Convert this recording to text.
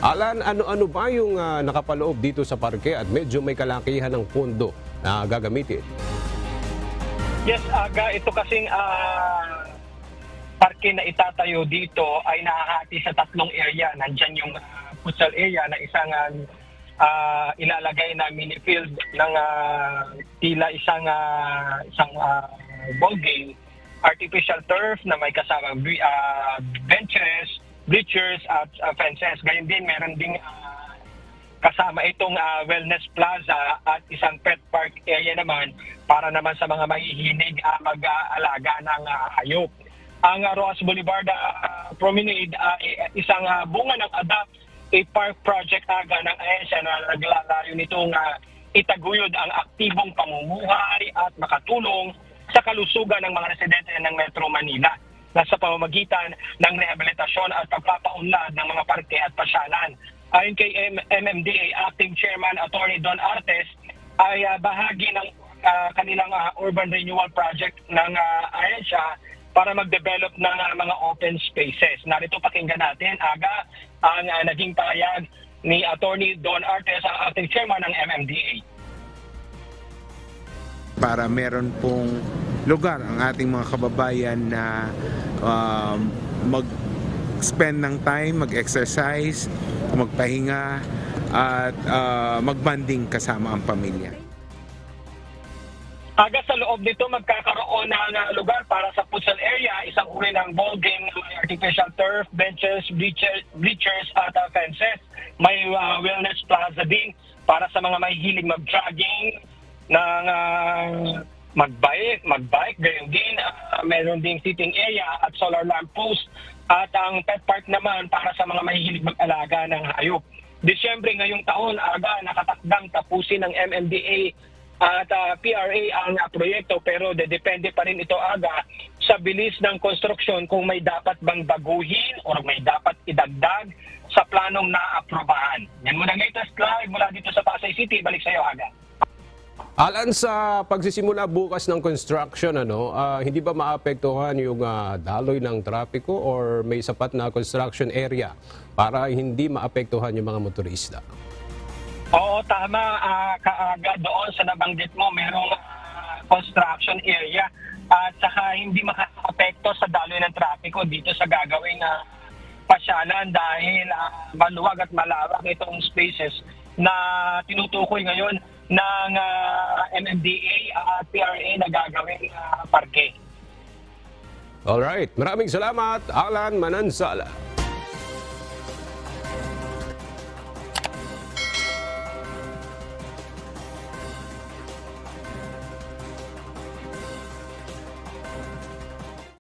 Alan, ano-ano ba yung nakapaloob dito sa parke at medyo may kalakihan ng pondo na gagamitin? Yes, Aga, ito kasing parke na itatayo dito ay nahahati sa tatlong area. Nandyan yung futsal area na isang ilalagay na mini field ng tila isang ball game, artificial turf na may kasamang benches, bleachers at fences. Gayun din, meron ding kasama itong wellness plaza at isang pet park area naman para naman sa mga mahihilig mag-aalaga ng hayop. Ang Rojas Boulevard Promenade isang bunga ng ADAPT, a park project aga ng ahensya na naglalayo nitong itaguyod ang aktibong pamumuhay at makatulong sa kalusugan ng mga residente ng Metro Manila na sa pamamagitan ng rehabilitasyon at pagpapaunlad ng mga parke at pasyalan. Ayon kay MMDA Acting Chairman Attorney Don Artes, ay bahagi ng kanilang urban renewal project ng ahensya para mag-develop ng mga open spaces. Narito pakinggan natin, Aga, ang naging pahayag ni Attorney Don Artes, ang Acting Chairman ng MMDA. Para meron pong lugar ang ating mga kababayan na mag-spend ng time, mag-exercise, magpahinga at mag-bonding kasama ang pamilya. Aga, sa loob nito magkakaroon ng lugar para sa futsal area, isang uri ng ball game na may artificial turf, benches, bleachers at fences. May wellness plaza din para sa mga mahihilig mag-jogging, mag-bike, gayon din. Meron ding sitting area at solar lamp post. At ang pet park naman para sa mga mahihilig mag-alaga ng hayop. Disyembre ngayong taon, Aga, nakatakdang tapusin ng MMDA at PRA ang proyekto, pero depende pa rin ito, Aga, sa bilis ng konstruksyon kung may dapat bang baguhin o may dapat idagdag sa planong naaprobahan. Yan muna latest live mula dito sa Pasay City. Balik sa iyo, Aga. Alan, sa pagsisimula bukas ng construction, hindi ba maapektuhan yung daloy ng trapiko or may sapat na construction area para hindi maapektuhan yung mga motorista? Oo, tama. Kaaga doon sa nabanggit mo, merong construction area at saka hindi makaapekto sa daloy ng trapiko dito sa gagawing pasyalan dahil maluwag at malawak itong spaces na tinutukoy ngayon ng MMDA at PRA na gagawing parke. Alright, maraming salamat, Alan Manansala.